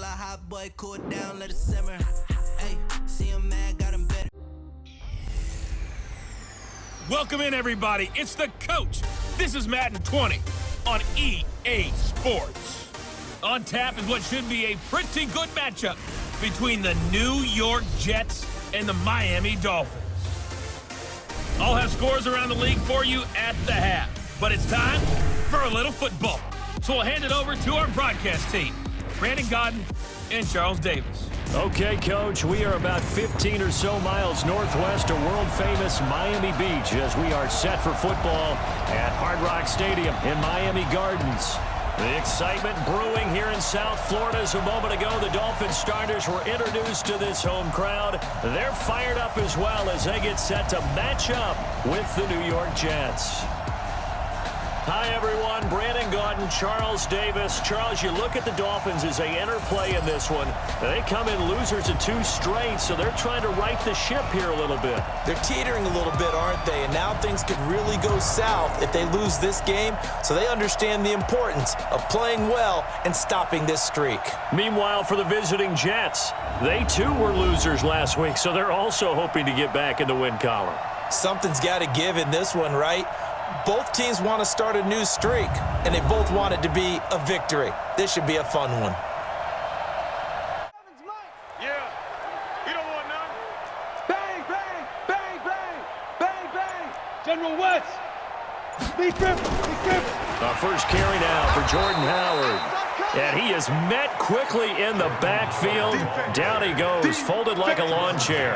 a hot boy, cool it down, let it simmer. Hey, see him mad, got him better. Welcome in, everybody. It's the coach. This is Madden 20 on EA Sports. On tap is what should be a pretty good matchup between the New York Jets and the Miami Dolphins. I'll have scores around the league for you at the half, but it's time for a little football. So we'll hand it over to our broadcast team, Brandon Godden and Charles Davis. Okay, Coach, we are about 15 or so miles northwest of world-famous Miami Beach as we are set for football at Hard Rock Stadium in Miami Gardens. The excitement brewing here in South Florida as a moment ago. The Dolphins starters were introduced to this home crowd. They're fired up as well as they get set to match up with the New York Jets. Hi, everyone. Brandon Godden, Charles Davis. Charles, you look at the Dolphins as they enter play in this one. They come in losers of 2 straight, so they're trying to right the ship here a little bit. They're teetering a little bit, aren't they? And now things could really go south if they lose this game, so they understand the importance of playing well and stopping this streak. Meanwhile, for the visiting Jets, they too were losers last week, so they're also hoping to get back in the win column. Something's got to give in this one, right? Both teams want to start a new streak, and they both want it to be a victory. This should be a fun one. Yeah, you don't want none. Bang, bang, bang, bang, bang, bang. General West. Be careful, be careful. First carry now for Jordan Howard. And he is met quickly in the backfield. Down he goes, folded like a lawn chair.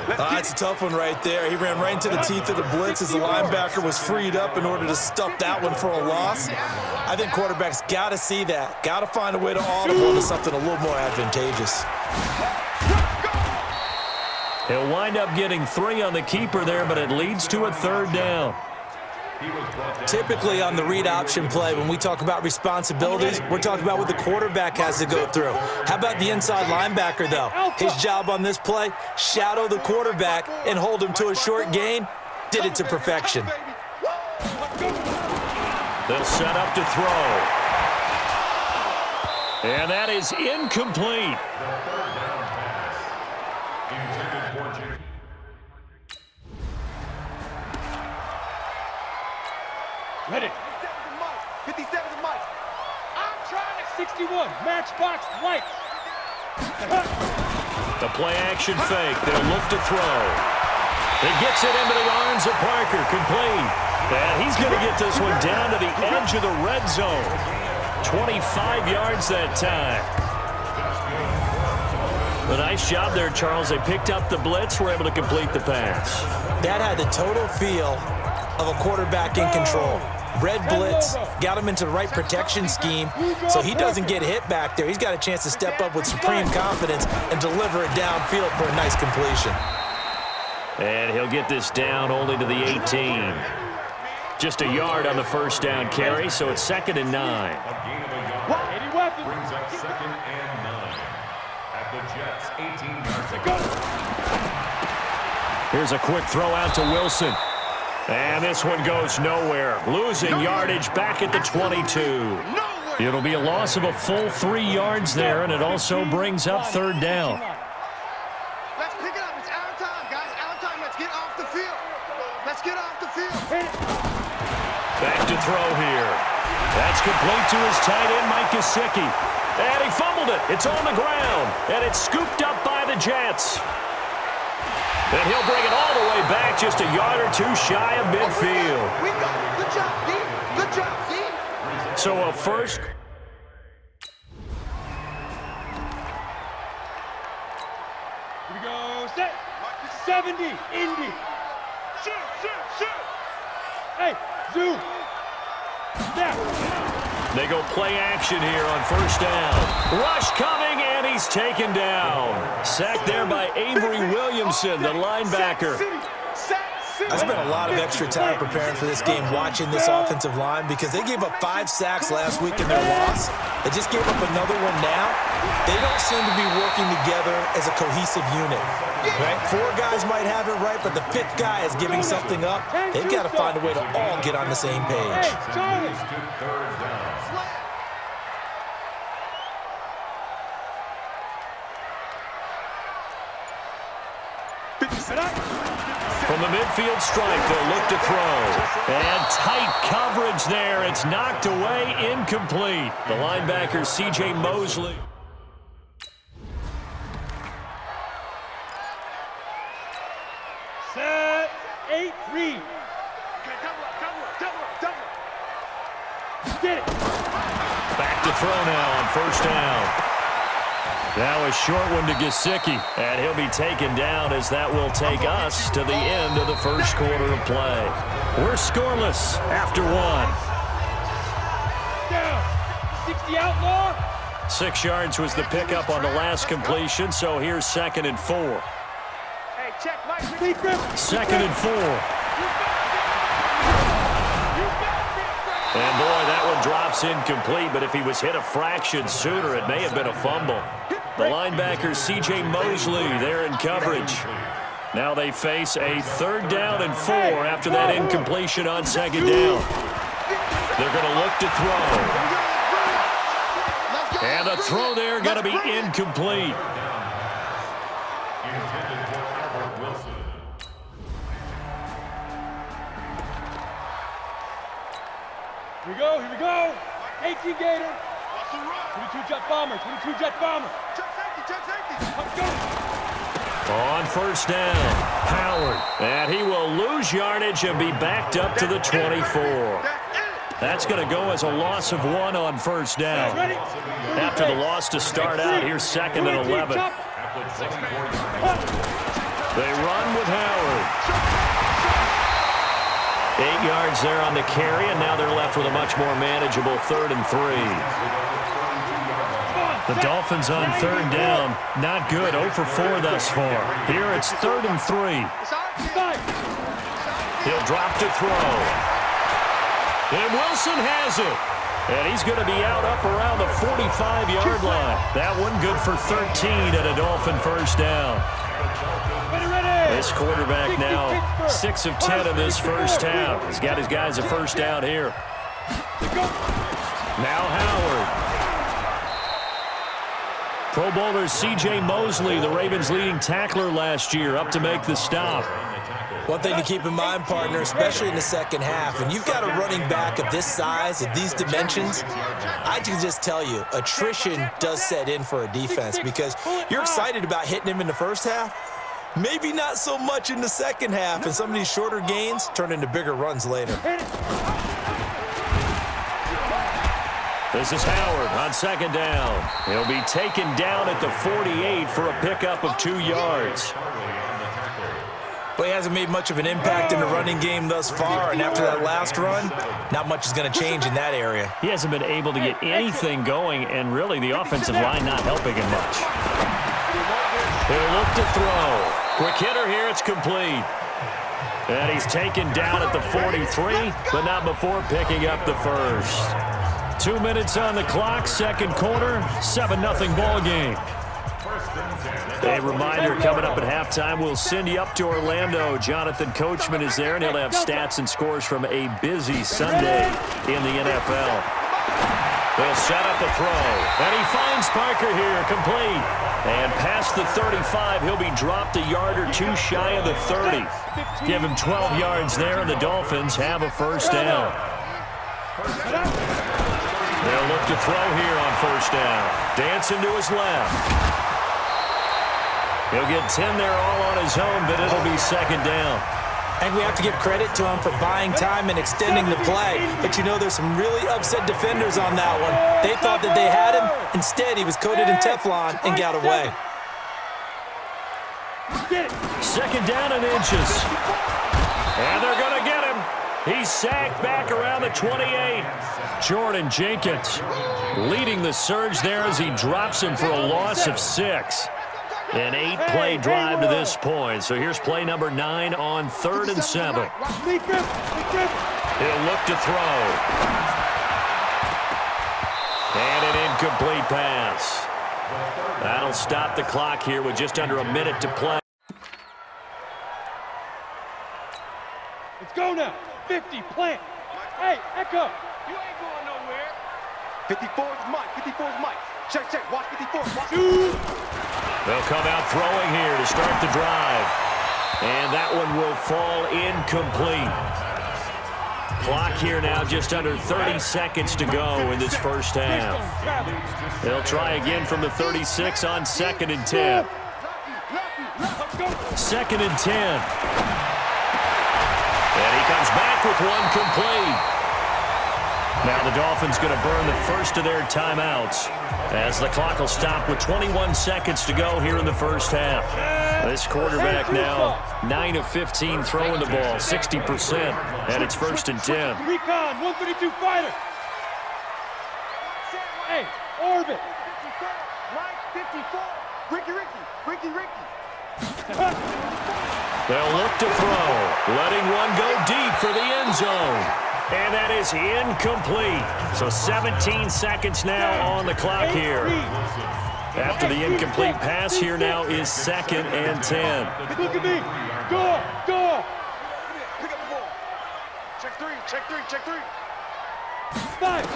It's a tough one right there. He ran right into the teeth of the blitz as the linebacker was freed up in order to stuff that one for a loss. I think quarterbacks got to see that. Got to find a way to audible into something a little more advantageous. He'll wind up getting 3 on the keeper there, but it leads to a 3rd down. Typically on the read option play, when we talk about responsibilities, we're talking about what the quarterback has to go through. How about the inside linebacker, though? His job on this play, shadow the quarterback and hold him to a short gain. Did it to perfection. They'll set up to throw. And that is incomplete. Ready. 57 to Mike. I'm trying to 61. Matchbox lights. The play action fake. They'll look to throw. It gets it into the arms of Parker. Complete. And he's going to get this one down to the edge of the red zone. 25 yards that time. A nice job there, Charles. They picked up the blitz, were able to complete the pass. That had the total feel of a quarterback in control. Red blitz, got him into the right protection scheme, so he doesn't get hit back there. He's got a chance to step up with supreme confidence and deliver it downfield for a nice completion. And he'll get this down only to the 18. Just a yard on the first down carry, so it's 2nd and 9. Brings up 2nd and 9 at the Jets' 18 yards. Here's a quick throw out to Wilson. And this one goes nowhere. Losing yardage back at the 22. It'll be a loss of a full 3 yards there, and it also brings up 3rd down. Let's pick it up. It's our time, guys. Our time. Let's get off the field. Let's get off the field. Back to throw here. That's complete to his tight end, Mike Gesicki. And he fumbled it. It's on the ground, and it's scooped up by the Jets. And he'll bring it all the way back, just a yard or 2 shy of midfield. We got it. Good job, D. Good job, D. So a first. Here we go. Set. 70. Indy. Shoot, shoot, shoot. Hey, zoom. Snap. They go play action here on first down. Rush coming, and he's taken down. Sacked there by Avery Williamson, the linebacker. I spent a lot of extra time preparing for this game watching this offensive line because they gave up 5 sacks last week in their loss. They just gave up another one now. They don't seem to be working together as a cohesive unit. Right? 4 guys might have it right, but the 5th guy is giving something up. They've got to find a way to all get on the same page. From the midfield stripe, they'll look to throw. And tight coverage there. It's knocked away, incomplete. The linebacker, C.J. Mosley. Set, 8-3. Okay, double up. Get it. Back to throw now on first down. That was short one to Gesicki, and he'll be taken down as that will take us to the end of the first quarter of play. We're scoreless after one. Down. 60 outlaw. 6 yards was the pickup on the last completion, so here's 2nd and 4. Hey, check Mike. 2nd and 4. And boy, that one drops incomplete, but if he was hit a fraction sooner, it may have been a fumble. The linebacker, C.J. Mosley, there in coverage. Now they face a 3rd down and 4 after that incompletion on 2nd down. They're going to look to throw. And the throw there going to be incomplete. Here we go. 18 Gator. 22 Jet Bomber. Check safety. Let's go. On first down, Howard. And he will lose yardage and be backed up to the 24. That's going to go as a loss of 1 on first down. After the loss to start out, here's 2nd and 11. They run with Howard. 8 yards there on the carry, and now they're left with a much more manageable 3rd and 3. The Dolphins on 3rd down. Not good. 0 for 4 thus far. Here it's 3rd and 3. He'll drop to throw. And Wilson has it. And he's going to be out up around the 45-yard line. That one good for 13 at a Dolphin first down. This quarterback now 6 of 10 in this first half. He's got his guys a first down here. Now Howard. Pro Bowler C.J. Mosley, the Ravens' leading tackler last year, up to make the stop. One thing to keep in mind, partner, especially in the second half, when you've got a running back of this size, of these dimensions, I can just tell you, attrition does set in for a defense because you're excited about hitting him in the first half. Maybe not so much in the second half, and some of these shorter gains turn into bigger runs later. This is Howard on 2nd down. He'll be taken down at the 48 for a pickup of 2 yards. But he hasn't made much of an impact in the running game thus far, and after that last run, not much is going to change in that area. He hasn't been able to get anything going, and really the offensive line not helping him much. He'll look to throw. Quick hitter here, it's complete. And he's taken down at the 43, but not before picking up the first. 2 minutes on the clock, 2nd quarter, 7-0 ball game. A reminder, coming up at halftime, we'll send you up to Orlando. Jonathan Coachman is there, and he'll have stats and scores from a busy Sunday in the NFL. They'll set up a throw, and he finds Parker here, complete. And past the 35, he'll be dropped a yard or 2 shy of the 30. Give him 12 yards there, and the Dolphins have a first down. They'll look to throw here on first down. Dancing to his left. He'll get 10 there all on his own, but it'll be 2nd down. I think we have to give credit to him for buying time and extending the play. But you know, there's some really upset defenders on that one. They thought that they had him. Instead, he was coated in Teflon and got away. 2nd down and inches. And they're going to get him. He's sacked back around the 28. Jordan Jenkins leading the surge there as he drops him for a loss of 6. An 8-play drive to this point. So here's play number 9 on 3rd and 7. He'll look to throw. And an incomplete pass. That'll stop the clock here with just under a minute to play. Let's go now. 50, plant. Hey, Echo. You ain't going nowhere. 54 is Mike. 54 is Mike. Check. Watch 54. Watch. They'll come out throwing here to start the drive. And that one will fall incomplete. Clock here now, just under 30 seconds to go in this first half. They'll try again from the 36 on 2nd and 10. 2nd and 10. And he comes back with one complete. Now the Dolphins going to burn the first of their timeouts as the clock will stop with 21 seconds to go here in the first half. This quarterback now 9 of 15 throwing the ball, 60%, and it's 1st and 10. Recon, 132 fighter. Hey, orbit. Right, 54. Ricky. They'll look to throw, letting one go deep for the end zone. And that is incomplete. So 17 seconds now on the clock here. After the incomplete pass, here now is 2nd and 10. Look at me. Go. Pick up the ball. Check three. 5.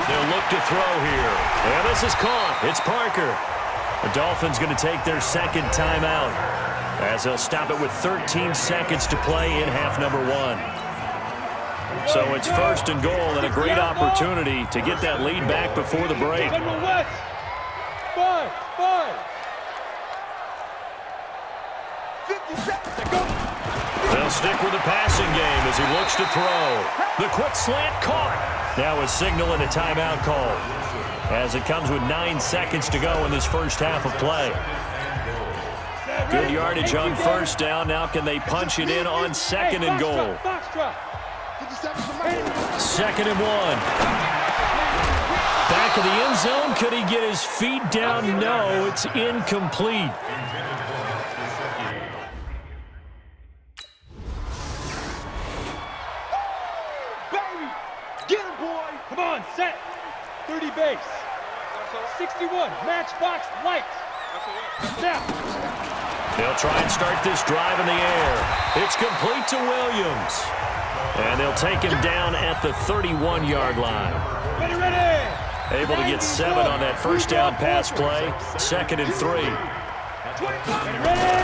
They'll look to throw here. And this is caught. It's Parker. The Dolphins going to take their second timeout as they'll stop it with 13 seconds to play in half number 1. So it's 1st and goal and a great opportunity to get that lead back before the break. General West. 5. 50 seconds. Go. They'll stick with the passing game as he looks to throw. The quick slant caught. Now a signal and a timeout call as it comes with 9 seconds to go in this first half of play. Good yardage on 1st down. Now can they punch it in on 2nd and goal? 2nd and 1. Back of the end zone. Could he get his feet down? No, it's incomplete. Baby. Get him, boy. Come on, set. 30 base. 61. Matchbox light. Snap. They'll try and start this drive in the air. It's complete to Williams. And they'll take him down at the 31-yard line. Ready. Able to get 7 on that first down pass play. 2nd and 3. Ready.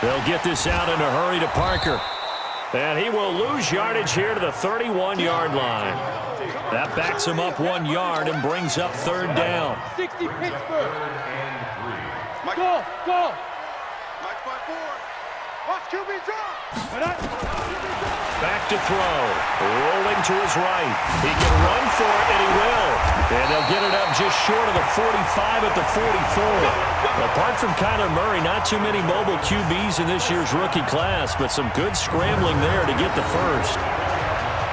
They'll get this out in a hurry to Parker. And he will lose yardage here to the 31-yard line. That backs him up 1 yard and brings up 3rd down. 60 Pittsburgh. Go. Mike 5-4. Watch QB drop. Back to throw. Rolling to his right. He can run for it, and he will. And they'll get it up just short of the 45 at the 44. Apart from Kyler Murray, not too many mobile QBs in this year's rookie class, but some good scrambling there to get the first.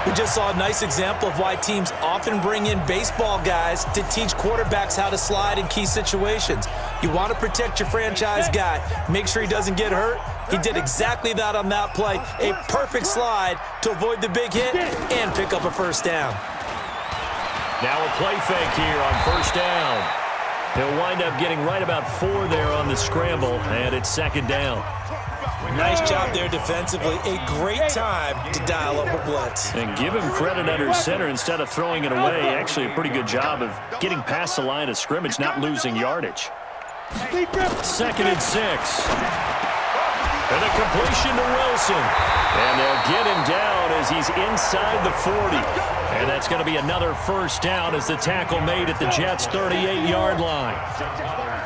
We just saw a nice example of why teams often bring in baseball guys to teach quarterbacks how to slide in key situations. You want to protect your franchise guy. Make sure he doesn't get hurt. He did exactly that on that play. A perfect slide to avoid the big hit and pick up a first down. Now a play fake here on 1st down. He'll wind up getting right about 4 there on the scramble, and it's 2nd down. Nice job there defensively. A great time to dial up a blitz. And give him credit under center instead of throwing it away. Actually a pretty good job of getting past the line of scrimmage, not losing yardage. 2nd and 6. And a completion to Wilson. And they'll get him down as he's inside the 40. And that's going to be another first down as the tackle made at the Jets' 38-yard line.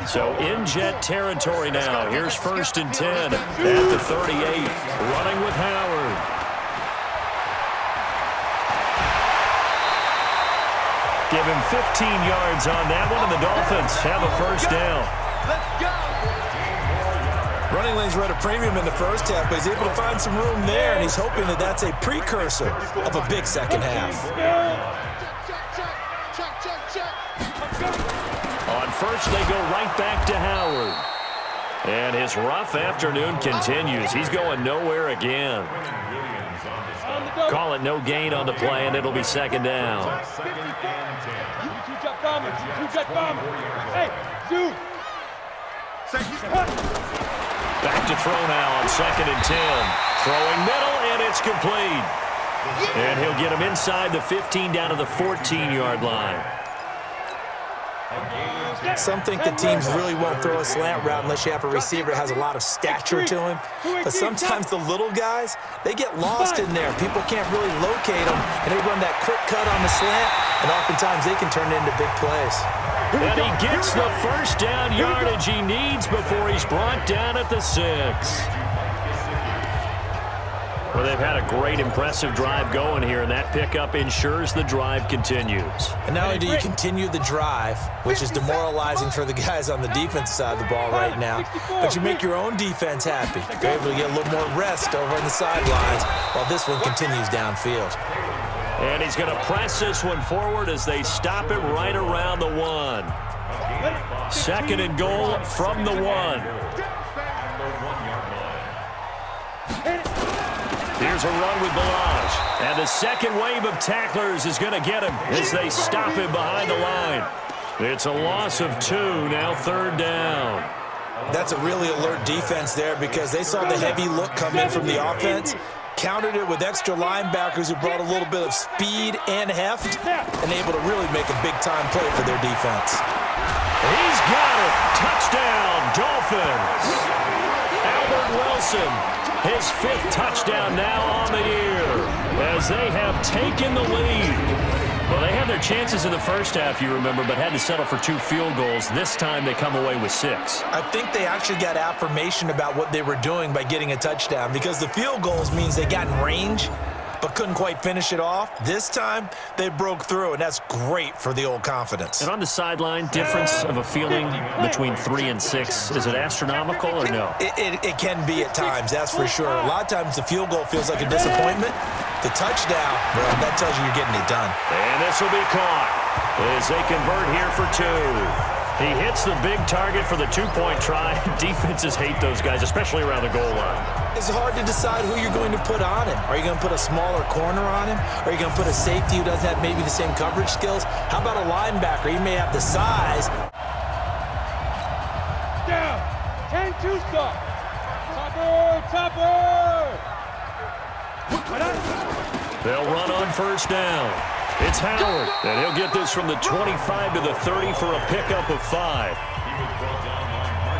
So in Jet territory now. Here's 1st and 10 at the 38. Running with Howard. Give him 15 yards on that one, and the Dolphins have a first down. Let's go. Running lanes were at a premium in the first half, but he's able to find some room there, and he's hoping that that's a precursor of a big second half. Check. On 1st, they go right back to Howard. And his rough afternoon continues. He's going nowhere again. Call it no gain on the play, and it'll be 2nd down. Two-jet bomber. Hey, dude. Back to throw now on 2nd and 10. Throwing middle, and it's complete. And he'll get him inside the 15 down to the 14-yard line. Some think the teams really won't throw a slant route unless you have a receiver that has a lot of stature to him. But sometimes the little guys, they get lost in there. People can't really locate them, and they run that quick cut on the slant, and oftentimes they can turn it into big plays. And he gets the first down yardage he needs before he's brought down at the 6. Well, they've had a great, impressive drive going here, and that pickup ensures the drive continues. And not only do you continue the drive, which is demoralizing for the guys on the defense side of the ball right now, but you make your own defense happy. You're able to get a little more rest over on the sidelines while this one continues downfield. And he's going to press this one forward as they stop it right around the 1. 2nd and goal from the 1. Here's a run with Balaj. And the second wave of tacklers is going to get him as they stop him behind the line. It's a loss of 2, now 3rd down. That's a really alert defense there because they saw the heavy look come in from the offense, countered it with extra linebackers who brought a little bit of speed and heft, and able to really make a big-time play for their defense. He's got it. Touchdown, Dolphins. Albert Wilson. His 5th touchdown now on the year as they have taken the lead. Well, they had their chances in the first half, you remember, but had to settle for 2 field goals. This time they come away with 6. I think they actually got affirmation about what they were doing by getting a touchdown because the field goals means they got in range but couldn't quite finish it off. This time, they broke through, and that's great for the old confidence. And on the sideline, difference of a feeling between 3 and 6, is it astronomical or no? It can be at times, that's for sure. A lot of times the field goal feels like a disappointment. The touchdown, well, that tells you you're getting it done. And this will be caught as they convert here for 2. He hits the big target for the 2-point try. Defenses hate those guys, especially around the goal line. It's hard to decide who you're going to put on him. Are you going to put a smaller corner on him? Are you going to put a safety who doesn't have maybe the same coverage skills? How about a linebacker? He may have the size. Down. 10-2 stop. Topper. They'll run on 1st down. It's Howard, and he'll get this from the 25 to the 30 for a pickup of 5.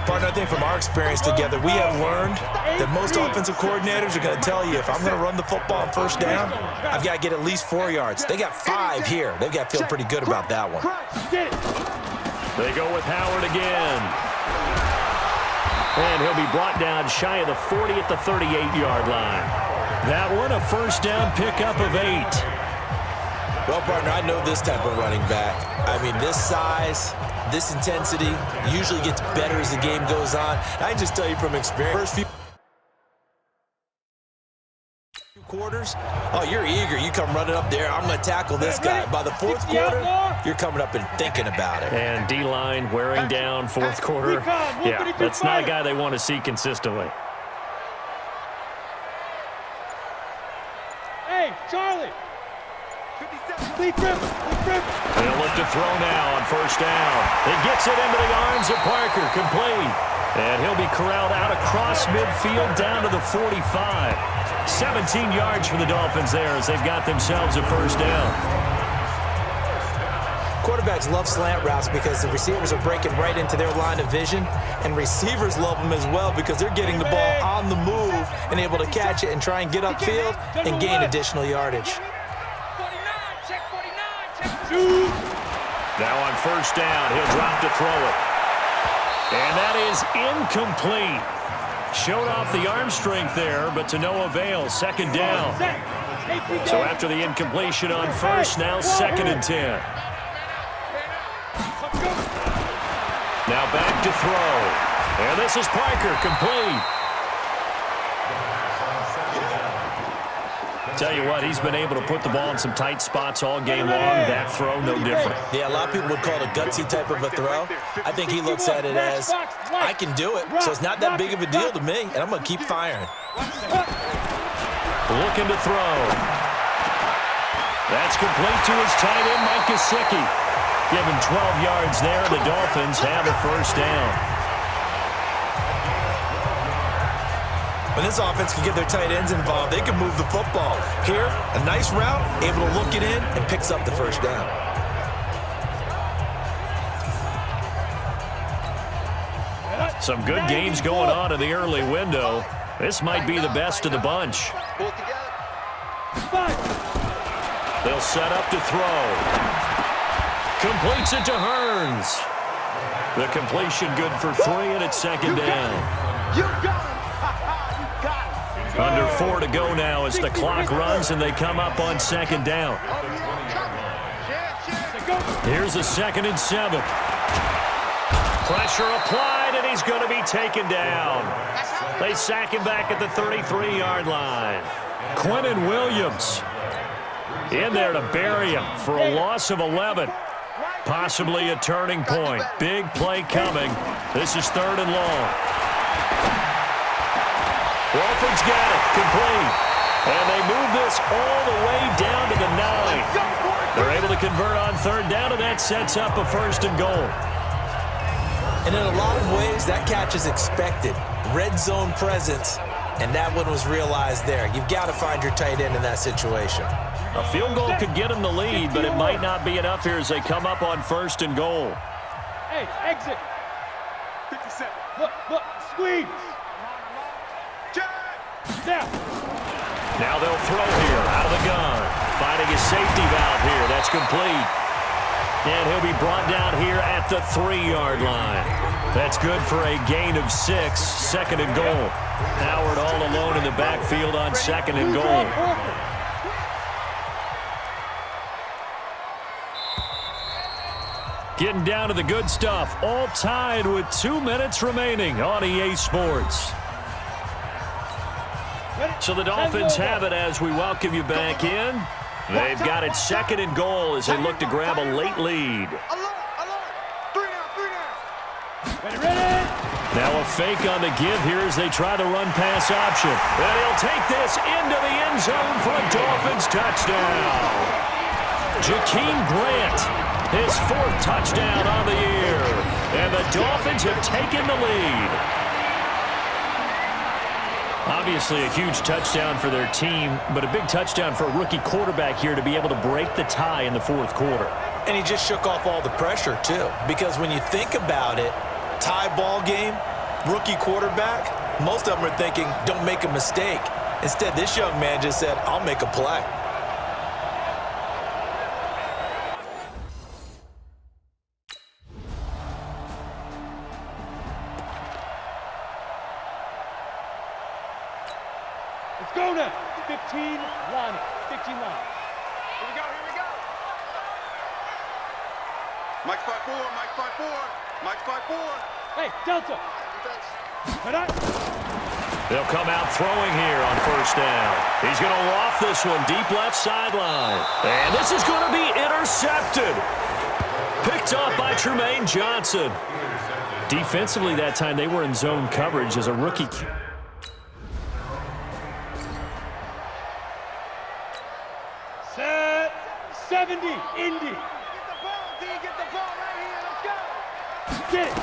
Partner, I think from our experience together, we have learned that most offensive coordinators are going to tell you, if I'm going to run the football on 1st down, I've got to get at least 4 yards. They got 5 here. They've got to feel pretty good about that one. They go with Howard again. And he'll be brought down shy of the 40 at the 38-yard line. That one, a 1st down pickup of 8. Well, partner, I know this type of running back. I mean, this size, this intensity usually gets better as the game goes on. I can just tell you from experience, first few quarters, oh, you're eager. You come running up there, I'm going to tackle this guy. By the 4th quarter, you're coming up and thinking about it. And D-line wearing down 4th quarter. Yeah, that's not a guy they want to see consistently. Hey, Charlie. They'll look to throw now on 1st down. He gets it into the arms of Parker, complete. And he'll be corralled out across midfield down to the 45. 17 yards for the Dolphins there as they've got themselves a 1st down. Quarterbacks love slant routes because the receivers are breaking right into their line of vision, and receivers love them as well because they're getting the ball on the move and able to catch it and try and get upfield and gain additional yardage. Now on 1st down, he'll drop to throw it. And that is incomplete. Showed off the arm strength there, but to no avail. 2nd down. So after the incompletion on 1st, now 2nd and 10. Now back to throw. And this is Parker, complete. Tell you what, he's been able to put the ball in some tight spots all game long. That throw, no different. Yeah, a lot of people would call it a gutsy type of a throw. I think he looks at it as, I can do it, so it's not that big of a deal to me, and I'm going to keep firing. Looking to throw. That's complete to his tight end, Mike Gesicki. Give him 12 yards there. The Dolphins have a 1st down. When this offense can get their tight ends involved, they can move the football. Here, a nice route, able to look it in, and picks up the 1st down. Some good games going on in the early window. This might be the best of the bunch. Pull together. They'll set up to throw. Completes it to Hearns. The completion good for 3, and it's second down. You got him. You got him. Under 4 to go now as the clock runs and they come up on second down. Here's a 2nd and 7. Pressure applied, and he's going to be taken down. They sack him back at the 33-yard line. Quentin Williams in there to bury him for a loss of 11. Possibly a turning point. Big play coming. This is 3rd and long. Wolford's got it. Complete. And they move this all the way down to the 9. They're able to convert on 3rd down, and that sets up a 1st and goal. And in a lot of ways, that catch is expected. Red zone presence, and that one was realized there. You've got to find your tight end in that situation. A field goal could get them the lead, but it might not be enough here as they come up on 1st and goal. Hey, exit. 57. Look, squeeze. Now. Now they'll throw here out of the gun. Finding a safety valve here. That's complete. And he'll be brought down here at the 3-yard line. That's good for a gain of 6, 2nd and goal. Howard all alone in the backfield on 2nd and goal. Getting down to the good stuff. All tied with 2 minutes remaining on EA Sports. So the Dolphins have it as we welcome you back in. They've got it 2nd and goal as they look to grab a late lead. Alert. 3 down. Ready. Now a fake on the give here as they try the run-pass option. And he'll take this into the end zone for a Dolphins touchdown. Jakeem Grant, his 4th touchdown on the year. And the Dolphins have taken the lead. Obviously a huge touchdown for their team, but a big touchdown for a rookie quarterback here to be able to break the tie in the 4th quarter. And he just shook off all the pressure, too. Because when you think about it, tie ball game, rookie quarterback, most of them are thinking, don't make a mistake. Instead, this young man just said, I'll make a play. Let's go now. 15 line. 15 line. Here we go. Mike 5-4. Mike 5-4. Hey, Delta. They'll come out throwing here on 1st down. He's going to loft this one deep left sideline. And this is going to be intercepted. Picked up by Tremaine Johnson. Defensively that time, they were in zone coverage as a rookie. Set. 70. Indy. Get the ball, D. Get the ball right here. Let's go. Get it.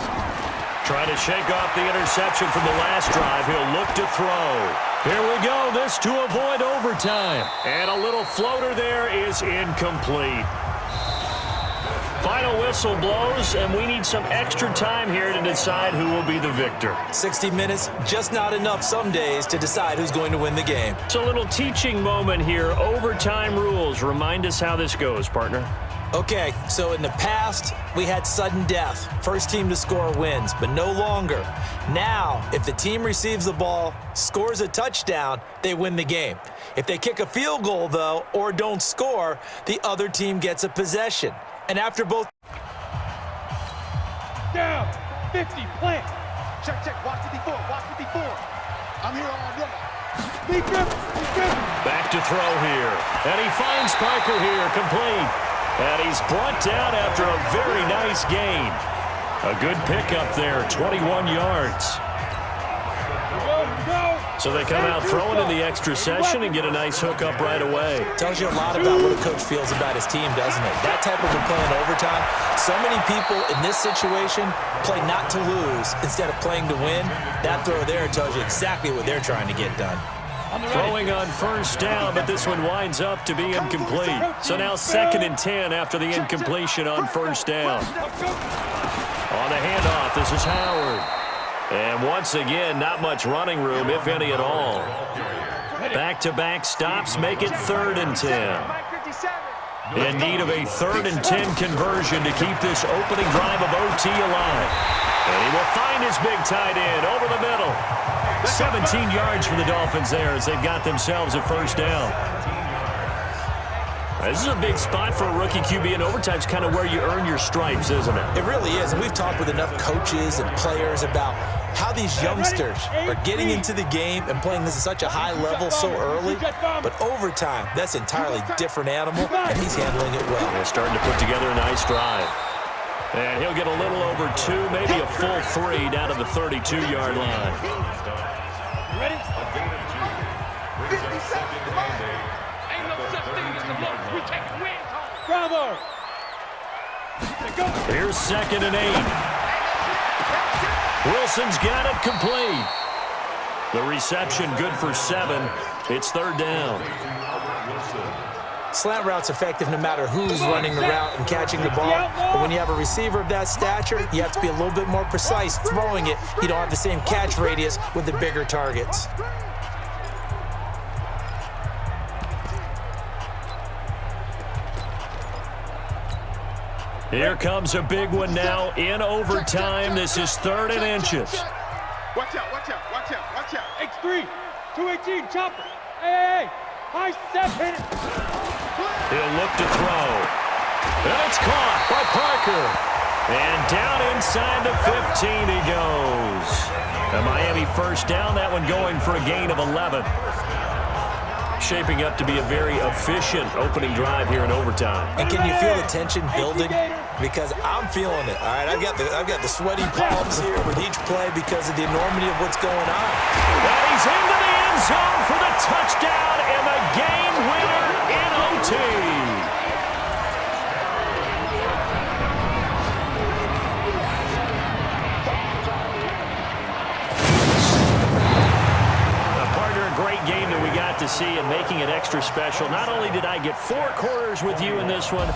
Trying to shake off the interception from the last drive. He'll look to throw. Here we go. This to avoid overtime. And a little floater there is incomplete. Final whistle blows, and we need some extra time here to decide who will be the victor. 60 minutes, just not enough some days to decide who's going to win the game. It's a little teaching moment here. Overtime rules. Remind us how this goes, partner. Okay, so in the past, we had sudden death. First team to score wins, but no longer. Now, if the team receives the ball, scores a touchdown, they win the game. If they kick a field goal, though, or don't score, the other team gets a possession. And after both... Down. 50. Plant. Check. Watch 54. I'm here all day. Be grip. Back to throw here. And he finds Parker here, complete. And he's brought down after a very nice gain. A good pickup there, 21 yards. Go. So they come out throwing in the extra session and get a nice hookup right away. Tells you a lot about what a coach feels about his team, doesn't it? That type of a play in overtime. So many people in this situation play not to lose instead of playing to win. That throw there tells you exactly what they're trying to get done. Throwing on first down, but this one winds up to be incomplete. So now 2nd and 10 after the incompletion on first down. On the handoff, this is Howard. And once again, not much running room, if any at all. Back-to-back stops make it 3rd and 10. In need of a 3rd and 10 conversion to keep this opening drive of OT alive. And he will find his big tight end over the middle. 17 yards for the Dolphins there as they've got themselves a 1st down. This is a big spot for a rookie QB, and overtime's kind of where you earn your stripes, isn't it? It really is, and we've talked with enough coaches and players about how these youngsters are getting into the game and playing this at such a high level so early. But overtime, that's an entirely different animal, and he's handling it well. They're starting to put together a nice drive. And he'll get a little over 2, maybe a full 3 down to the 32-yard line. Ready? Bravo! Here's 2nd and 8. Wilson's got it complete. The reception good for 7. It's 3rd down. Slant route's effective no matter who's running the route and catching the ball. But when you have a receiver of that stature, you have to be a little bit more precise throwing it. You don't have the same catch radius with the bigger targets. Here comes a big one now in overtime. This is 3rd and inches. Watch out, watch out, watch out, watch out. X3, 218, chopper. Hey, high step, hit it. He'll look to throw. And it's caught by Parker. And down inside the 15 he goes. A Miami 1st down, that one going for a gain of 11. Shaping up to be a very efficient opening drive here in overtime. And can you feel the tension building? Because I'm feeling it. All right, I've got the sweaty palms here with each play because of the enormity of what's going on. And he's into the end zone for the touchdown and the game winner in OT. Great game that we got to see and making it extra special. Not only did I get 4 quarters with you in this one,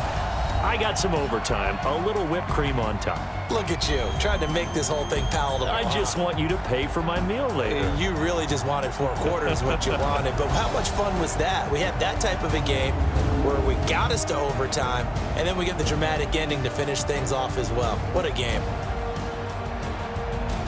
I got some overtime, a little whipped cream on top. Look at you, trying to make this whole thing palatable. I just want you to pay for my meal later. You really just wanted 4 quarters, what you wanted. But how much fun was that? We had that type of a game where we got us to overtime, and then we get the dramatic ending to finish things off as well. What a game.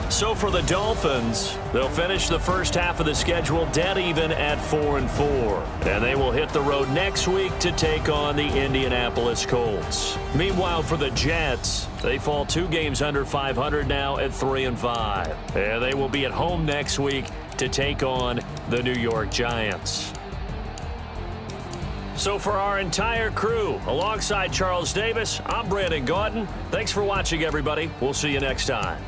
So for the Dolphins, they'll finish the first half of the schedule dead even at 4-4. And they will hit the road next week to take on the Indianapolis Colts. Meanwhile, for the Jets, they fall 2 games under 500 now at 3-5. And they will be at home next week to take on the New York Giants. So for our entire crew, alongside Charles Davis, I'm Brandon Gaudin. Thanks for watching, everybody. We'll see you next time.